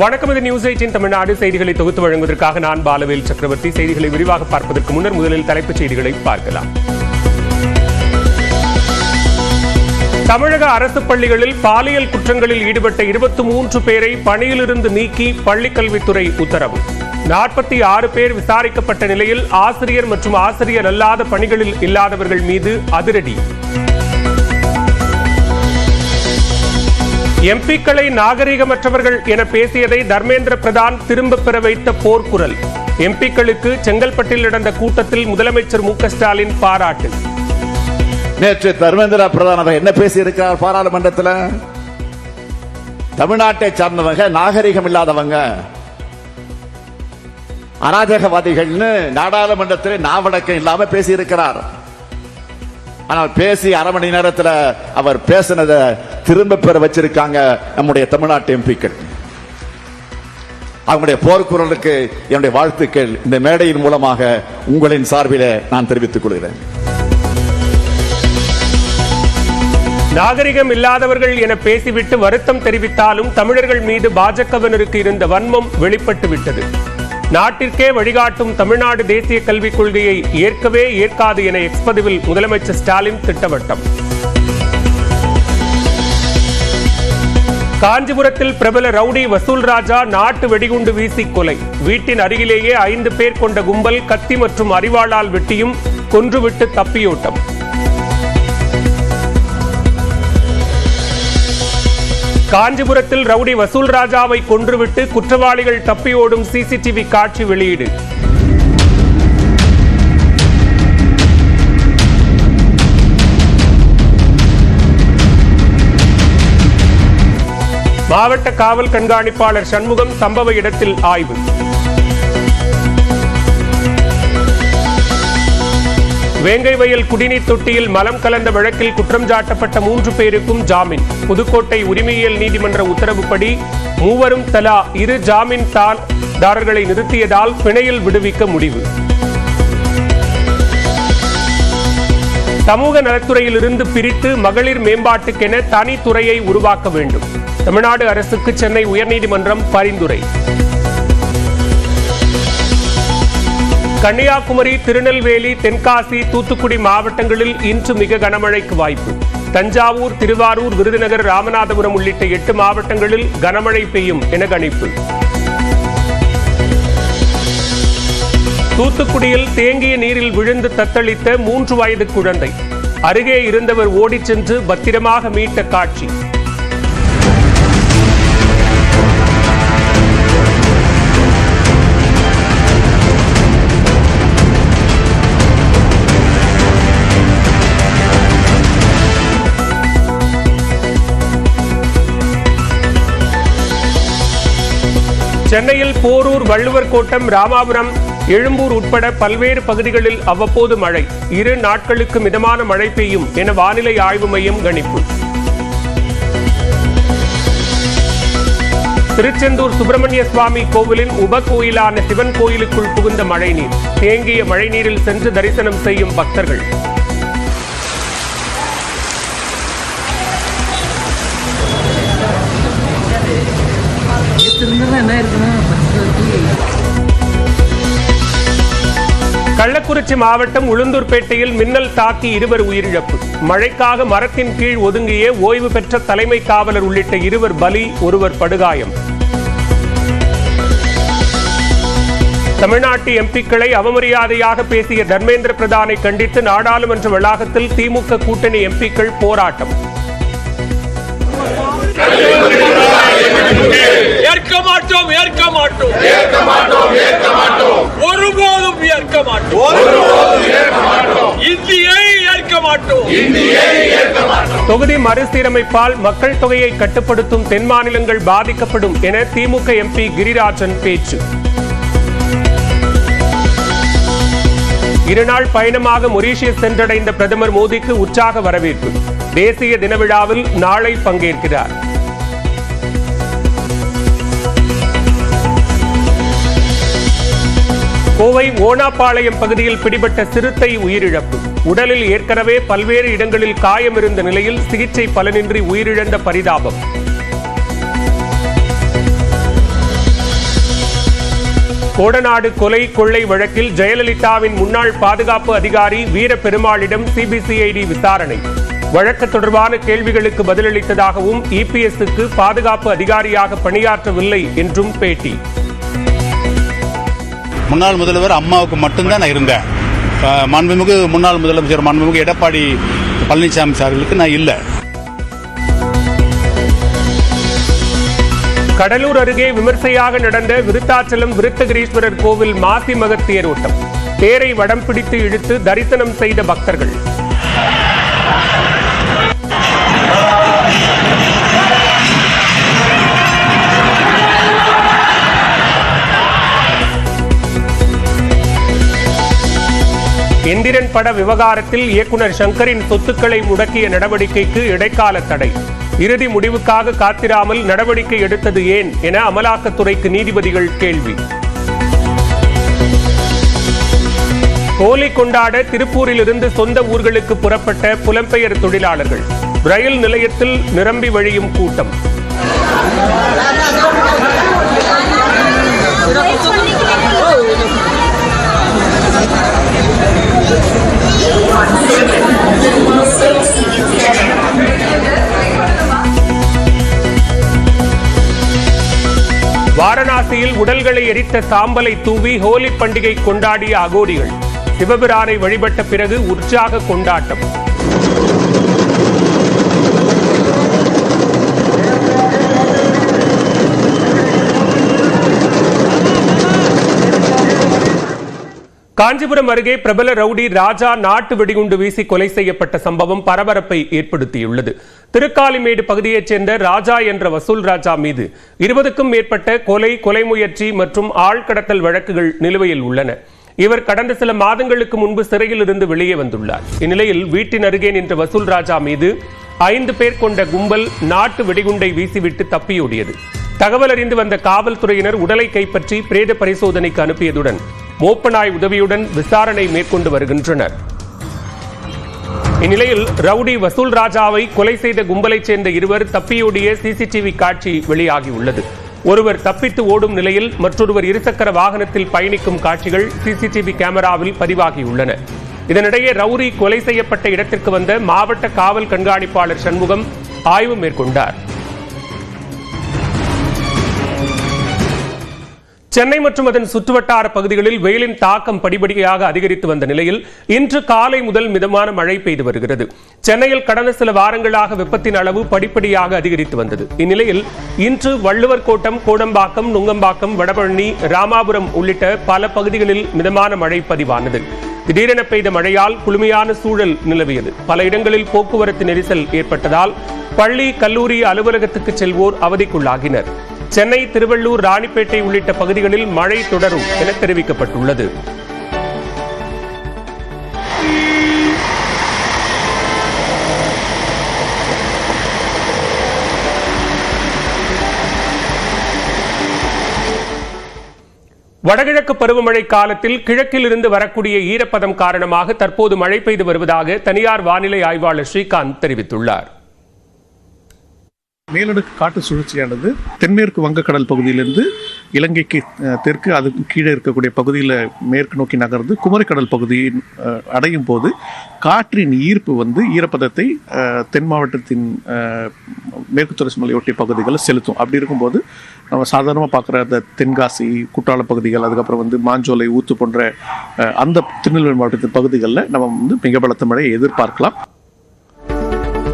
வணக்கம். இது நியூஸ் 18 தமிழ்நாடு செய்திகளை தொகுத்து வழங்குவதற்காக நான் பாலவேல் சக்கரவர்த்தி. செய்திகளை விரிவாக பார்ப்பதற்கு முன்னர் முதலில் தலைப்புச் செய்திகளை பார்க்கலாம். தமிழக அரசு பள்ளிகளில் பாலியல் குற்றங்களில் ஈடுபட்ட 23 பேரை பணியிலிருந்து நீக்கி பள்ளிக்கல்வித்துறை உத்தரவு. 46 பேர் விசாரிக்கப்பட்ட நிலையில் ஆசிரியர் மற்றும் ஆசிரியர் அல்லாத பணிகளில் இல்லாதவர்கள் மீது அதிரடி. எம்பிக்களை நாகரிகமற்றவர்கள் என பேசியதை தர்மேந்திர பிரதான் திரும்ப பெற வைத்த போர்க்குரல். எம்பிக்களுக்கு செங்கல்பட்டில் நடந்த கூட்டத்தில் முதலமைச்சர் மு.க.ஸ்டாலின் பாராட்டு. நேற்று தர்மேந்திர பிரதான் அவர் என்ன பேசியிருக்கிறார் பாராளுமன்றத்தில்? தமிழ்நாட்டை சார்ந்தவங்க நாகரிகம் இல்லாதவங்க, அராஜகவாதிகள்னு நாடாளுமன்றத்தில் நாவடக்கம் இல்லாம பேசியிருக்கிறார். ஆனால் பேசி அரை மணி நேரத்தில் அவர் பேசினதை திரும்ப பெற வச்சிருக்காங்க நம்முடைய தமிழ்நாட்டு எம்பிக்கள். அவங்களுடைய போர்க்குரலுக்கு என்னுடைய வாழ்த்துக்கள் இந்த மேடையின் மூலமாக உங்களின் சார்பில் நான் தெரிவித்துக் கொள்கிறேன். நாகரிகம் இல்லாதவர்கள் என பேசிவிட்டு வருத்தம் தெரிவித்தாலும் தமிழர்கள் மீது பாஜகவினருக்கு இருந்த வன்மம் வெளிப்பட்டு விட்டது. நாட்டிற்கே வழிகாட்டும் தமிழ்நாடு தேசிய கல்விக் கொள்கையை ஏற்கவே ஏற்காது என எக்ஸ்பதிவில் முதலமைச்சர் ஸ்டாலின் திட்டவட்டம். காஞ்சிபுரத்தில் பிரபல ரவுடி வசூல் ராஜா நாட்டு வெடிகுண்டு வீசி கொலை. வீட்டின் அருகிலேயே 5 பேர் கொண்ட கும்பல் கத்தி மற்றும் அரிவாளால் வெட்டியும் கொன்றுவிட்டு தப்பியோட்டம். காஞ்சிபுரத்தில் ரவுடி வசூல் ராஜாவை கொன்றுவிட்டு குற்றவாளிகள் தப்பியோடும் சிசிடிவி காட்சி வெளியீடு. மாவட்ட காவல் கண்காணிப்பாளர் சண்முகம் சம்பவ இடத்தில் ஆய்வு. வேங்கை வயல் குடிநீர் தொட்டியில் மலம் கலந்த வழக்கில் குற்றம் சாட்டப்பட்ட 3 பேருக்கும் ஜாமீன். புதுக்கோட்டை உரிமையியல் நீதிமன்ற உத்தரவுப்படி மூவரும் தலா 2 ஜாமீன் தாரர்களை நிறுத்தியதால் பிணையில் விடுவிக்க முடிவு. சமூக நலத்துறையில் இருந்து பிரித்து மகளிர் மேம்பாட்டுக்கென தனித்துறையை உருவாக்க வேண்டும். தமிழ்நாடு அரசுக்கு சென்னை உயர்நீதிமன்றம் பரிந்துரை. கன்னியாகுமரி, திருநெல்வேலி, தென்காசி, தூத்துக்குடி மாவட்டங்களில் இன்று மிக கனமழைக்கு வாய்ப்பு. தஞ்சாவூர், திருவாரூர், விருதுநகர், ராமநாதபுரம் உள்ளிட்ட 8 மாவட்டங்களில் கனமழை பெய்யும் என கணிப்பு. தூத்துக்குடியில் தேங்கிய நீரில் விழுந்து தத்தளித்த 3 வயது குழந்தை. அருகே இருந்தவர் ஓடிச் சென்று பத்திரமாக மீட்ட காட்சி. சென்னையில் போரூர், வள்ளுவர் கோட்டம், ராமாபுரம், எழும்பூர் உட்பட பல்வேறு பகுதிகளில் அவ்வப்போது மழை. 2 நாட்களுக்கு மிதமான மழை பெய்யும் என வானிலை ஆய்வு மையம் கணிப்பு. திருச்செந்தூர் சுப்பிரமணிய சுவாமி கோவிலின் உபகோயிலான சிவன் கோயிலுக்குள் புகுந்த மழைநீர். தேங்கிய மழைநீரில் சென்று தரிசனம் செய்யும் பக்தர்கள். கள்ளக்குறிச்சி மாவட்டம் உளுந்தூர்பேட்டையில் மின்னல் தாக்கி 2 உயிரிழப்பு. மழைக்காக மரத்தின் கீழ் ஒதுங்கிய ஓய்வு பெற்ற தலைமை காவலர் உள்ளிட்ட 2 பலி, 1 படுகாயம். தமிழ்நாட்டு எம்பிக்களை அவமரியாதையாக பேசிய தர்மேந்திர பிரதானை கண்டித்து நாடாளுமன்ற வளாகத்தில் திமுக கூட்டணி எம்பிக்கள் போராட்டம். ஏற்க மாட்டோம், ஏற்க மாட்டோம், ஏற்க மாட்டோம், ஏற்க மாட்டோம், ஒருபோதும் ஏற்க மாட்டோம், ஏற்க மாட்டோம், இந்தியை ஏற்க மாட்டோம், இந்தியை ஏற்க மாட்டோம். தொகுதி மறுசீரமைப்பால் மக்கள் தொகையை கட்டுப்படுத்தும் தென் மாநிலங்கள் பாதிக்கப்படும் என திமுக எம்பி கிரிராஜன் பேச்சு. 2 நாள் பயணமாக மொரீஷியஸ் சென்றடைந்த பிரதமர் மோடிக்கு உற்சாக வரவேற்பு. தேசிய தின விழாவில் நாளை பங்கேற்கிறார். கோவை ஓனாப்பாளையம் பகுதியில் பிடிபட்ட சிறுத்தை உயிரிழப்பு. உடலில் ஏற்கனவே பல்வேறு இடங்களில் காயம் இருந்த நிலையில் சிகிச்சை பலனின்றி உயிரிழந்த பரிதாபம். கோடநாடு கொலை கொள்ளை வழக்கில் ஜெயலலிதாவின் முன்னாள் பாதுகாப்பு அதிகாரி வீரபெருமாளிடம் சிபிசிஐடி விசாரணை. வழக்கு தொடர்பான கேள்விகளுக்கு பதிலளித்ததாகவும் இபிஎஸ்க்கு பாதுகாப்பு அதிகாரியாக பணியாற்றவில்லை என்றும் பேட்டி. முன்னாள் முதல்வர் அம்மாவுக்கு மட்டும்தான் நான் இருந்தேன். மாண்புமிகு முன்னாள் முதலமைச்சர் மாண்புமிகு எடப்பாடி பழனிசாமி சார்களுக்கு நான் இல்லை. கடலூர் அருகே விமர்சையாக நடந்த விருத்தாச்சலம் விருத்தகிரீஸ்வரர் கோவில் மாசி மகத் தேரோட்டம். தேரை வடம் பிடித்து இழுத்து தரிசனம் செய்த பக்தர்கள். எந்திரன் பட விவகாரத்தில் இயக்குனர் சங்கரின் சொத்துக்களை முடக்கிய நடவடிக்கைக்கு இடைக்கால தடை. இறுதி முடிவுக்காக காத்திராமல் நடவடிக்கை எடுத்தது ஏன் என அமலாக்கத்துறைக்கு நீதிபதிகள் கேள்வி. ஹோலி கொண்டாட திருப்பூரிலிருந்து சொந்த ஊர்களுக்கு புறப்பட்ட புலம்பெயர் தொழிலாளர்கள். ரயில் நிலையத்தில் நிரம்பி வழியும் கூட்டம். வாரணாசியில் உடல்களை எரித்த சாம்பலை தூவி ஹோலி பண்டிகை கொண்டாடிய அகோரிகள். சிவபிரானை வழிபட்ட பிறகு உற்சாக கொண்டாட்டம். காஞ்சிபுரம் அருகே பிரபல ரவுடி ராஜா நாட்டு வெடிகுண்டு வீசி கொலை செய்யப்பட்ட சம்பவம் பரபரப்பை ஏற்படுத்தியுள்ளது. திருக்காலிமேடு பகுதியைச் சேர்ந்த ராஜா என்ற வசூல் ராஜா மீது 20க்கும் மேற்பட்ட கொலை முயற்சி மற்றும் ஆழ்கடத்தல் வழக்குகள் நிலுவையில் உள்ளன. இவர் கடந்த சில மாதங்களுக்கு முன்பு சிறையில் இருந்து வெளியே வந்துள்ளார். இந்நிலையில் வீட்டின் அருகே நின்ற வசூல் ராஜா மீது 5 பேர் கொண்ட கும்பல் நாட்டு வெடிகுண்டை வீசிவிட்டு தப்பியோடியது. தகவல் அறிந்து வந்த காவல்துறையினர் உடலை கைப்பற்றி பிரேத பரிசோதனைக்கு அனுப்பியதுடன் மோப்பநாய் உதவியுடன் விசாரணை மேற்கொண்டு வருகின்றனர். இந்நிலையில் ரவுடி வசூல் ராஜாவை கொலை செய்த கும்பலைச் சேர்ந்த 2 தப்பியோடிய சிசிடிவி காட்சி வெளியாகியுள்ளது. ஒருவர் தப்பித்து ஓடும் நிலையில் மற்றொருவர் இருசக்கர வாகனத்தில் பயணிக்கும் காட்சிகள் சிசிடிவி கேமராவில் பதிவாகியுள்ளன. இதனிடையே ரவுடி கொலை செய்யப்பட்ட இடத்திற்கு வந்த மாவட்ட காவல் கண்காணிப்பாளர் சண்முகம் ஆய்வு மேற்கொண்டார். சென்னை மற்றும் அதன் சுற்றுவட்டார பகுதிகளில் வெயிலின் தாக்கம் படிப்படியாக அதிகரித்து வந்த நிலையில் இன்று காலை முதல் மிதமான மழை பெய்து வருகிறது. சென்னையில் கடந்த சில வாரங்களாக வெப்பத்தின் அளவு படிப்படியாக அதிகரித்து வந்தது. இந்நிலையில் இன்று வள்ளுவர் கோட்டம், கோடம்பாக்கம், நுங்கம்பாக்கம், வடபழனி, ராமாபுரம் உள்ளிட்ட பல பகுதிகளில் மிதமான மழை பதிவானது. திடீரென பெய்த மழையால் குளுமையான சூழல் நிலவியது. பல இடங்களில் போக்குவரத்து நெரிசல் ஏற்பட்டதால் பள்ளி, கல்லூரி, அலுவலகத்துக்கு செல்வோர் அவதிக்குள்ளாகினர். சென்னை, திருவள்ளூர், ராணிப்பேட்டை உள்ளிட்ட பகுதிகளில் மழை தொடரும் என தெரிவிக்கப்பட்டுள்ளது. வடகிழக்கு பருவமழை காலத்தில் கிழக்கில் இருந்து வரக்கூடிய ஈரப்பதம் காரணமாக தற்போது மழை பெய்து வருவதாக தனியார் வானிலை ஆய்வாளர் ஸ்ரீகாந்த் தெரிவித்துள்ளார். மேலடுக்கு காற்று சுழற்சியானது தென்மேற்கு வங்கக்கடல் பகுதியிலிருந்து இலங்கைக்கு தெற்கு அதுக்கு கீழே இருக்கக்கூடிய பகுதியில் மேற்கு நோக்கி நகர்ந்து குமரிக்கடல் பகுதியை அடையும் போது காற்றின் ஈர்ப்பு ஈரப்பதத்தை தென் மாவட்டத்தின் மேற்கு தொடர்ச்சி மலையொட்டிய பகுதிகளில் செலுத்தும். அப்படி இருக்கும்போது நம்ம சாதாரணமாக பார்க்குற அந்த தென்காசி, குற்றால பகுதிகள், அதுக்கப்புறம் மாஞ்சோலை, ஊத்து போன்ற அந்த திருநெல்வேலி மாவட்டத்தின் பகுதிகளில் நம்ம மிக பலத்த மழையை எதிர்பார்க்கலாம்.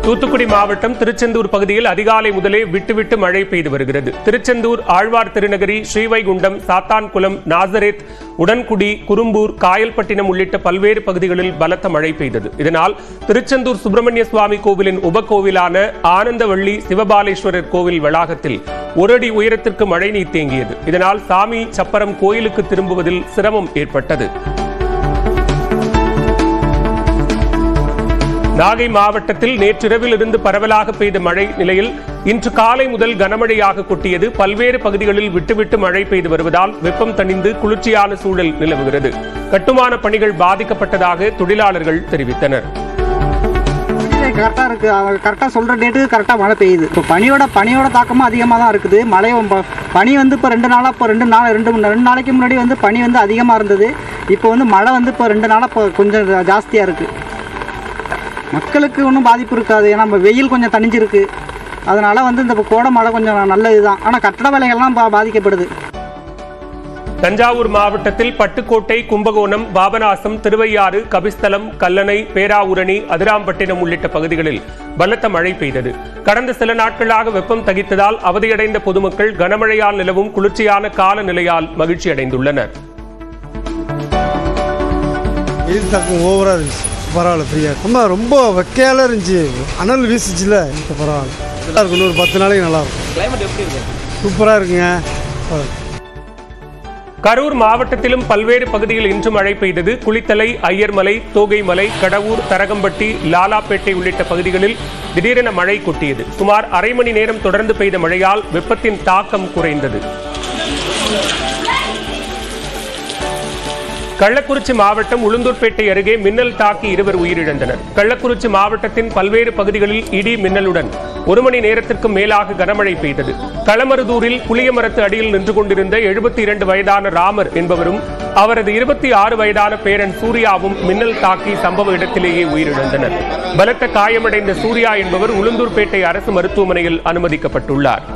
தூத்துக்குடி மாவட்டம் திருச்செந்தூர் பகுதியில் அதிகாலை முதலே விட்டுவிட்டு மழை பெய்து வருகிறது. திருச்செந்தூர், ஆழ்வார் திருநகரி, ஸ்ரீவைகுண்டம், சாத்தான்குளம், நாசரேத், உடன்குடி, குறும்பூர், காயல்பட்டினம் உள்ளிட்ட பல்வேறு பகுதிகளில் பலத்த மழை பெய்தது. இதனால் திருச்செந்தூர் சுப்பிரமணிய சுவாமி கோவிலின் உபகோவிலான ஆனந்தவள்ளி சிவபாலேஸ்வரர் கோவில் வளாகத்தில் 1 அடி உயரத்திற்கு மழை நீர் தேங்கியது. இதனால் சாமி சப்பரம் கோயிலுக்கு திரும்புவதில் சிரமம் ஏற்பட்டது. நாகை மாவட்டத்தில் நேற்றிரவில் இருந்து பரவலாக பெய்த மழை நிலையில் இன்று காலை முதல் கனமழையாக கொட்டியது. பல்வேறு பகுதிகளில் விட்டுவிட்டு மழை பெய்து வருவதால் வெப்பம் தணிந்து குளிர்ச்சியான சூழல் நிலவுகிறது. கட்டுமான பணிகள் பாதிக்கப்பட்டதாக தொழிலாளர்கள் தெரிவித்தனர். கரெக்டாக இருக்குது. அவங்க கரெக்டாக சொல்கிற டேட்டுக்கு கரெக்டாக மழை பெய்யுது. இப்போ பனியோட தாக்கமும் அதிகமாக தான் இருக்குது. பனி வந்து இப்போ 2 நாளாக ரெண்டு நாளைக்கு முன்னாடி வந்து பனி வந்து அதிகமாக இருந்தது. இப்போ வந்து மழை வந்து இப்போ 2 நாளாக இப்போ கொஞ்சம் ஜாஸ்தியாக இருக்குது. மக்களுக்கு ஒன்றும் பாதிப்பு இருக்காது. ஏன்னா நம்ம வெயில் கொஞ்சம் தணிஞ்சிருக்கு. அதனால் வந்து இந்த கோடை மழை கொஞ்சம் நல்லது தான். ஆனால் கட்டட வேலைகள்லாம் பாதிக்கப்படுது. தஞ்சாவூர் மாவட்டத்தில் பட்டுக்கோட்டை, கும்பகோணம், பாபநாசம், திருவையாறு, கபிஸ்தலம், கல்லணை, பேராவூரணி, அதிராம்பட்டினம் உள்ளிட்ட பகுதிகளில் பலத்த மழை பெய்தது. கடந்த சில நாட்களாக வெப்பம் தகித்ததால் அவதியடைந்த பொதுமக்கள் கனமழையால் நிலவும் குளிர்ச்சியான காலநிலையால் மகிழ்ச்சி அடைந்துள்ளனர். ஓவரா இருந்துச்சு, பரவாயில்ல. ஃப்ரீயா ரொம்ப வெக்கையால இருந்துச்சு. அனல் வீசுச்சுல, இப்போ பரவாயில்ல. நல்லா இருக்கும். ஒரு 10 நாளைக்கு நல்லா இருக்கும். கிளைமேட் எப்படி இருக்கு? சூப்பரா இருக்குங்க. கரூர் மாவட்டத்திலும் பல்வேறு பகுதியில் இன்று மழை பெய்தது. குளித்தலை, ஐயர்மலை, தோகைமலை, கடவூர், தரகம்பட்டி, லாலாப்பேட்டை உள்ளிட்ட பகுதிகளில் திடீரென மழை கொட்டியது. சுமார் அரை மணி நேரம் தொடர்ந்து பெய்த மழையால் வெப்பத்தின் தாக்கம் குறைந்தது. கள்ளக்குறிச்சி மாவட்டம் உளுந்தூர்பேட்டை அருகே மின்னல் தாக்கி 2 உயிரிழந்தனர். கள்ளக்குறிச்சி மாவட்டத்தின் பல்வேறு பகுதிகளில் இடி மின்னலுடன் 1 மணி நேரத்திற்கு மேலாக கனமழை பெய்தது. களமருதூரில் புளியமரத்து அடியில் நின்று கொண்டிருந்த 72 வயதான ராமர் என்பவரும் அவரது 26 வயதான பேரன் சூர்யாவும் மின்னல் தாக்கி சம்பவ இடத்திலேயே உயிரிழந்தனர். பலத்த காயமடைந்த சூர்யா என்பவர் உளுந்தூர்பேட்டை அரசு மருத்துவமனையில் அனுமதிக்கப்பட்டுள்ளார்.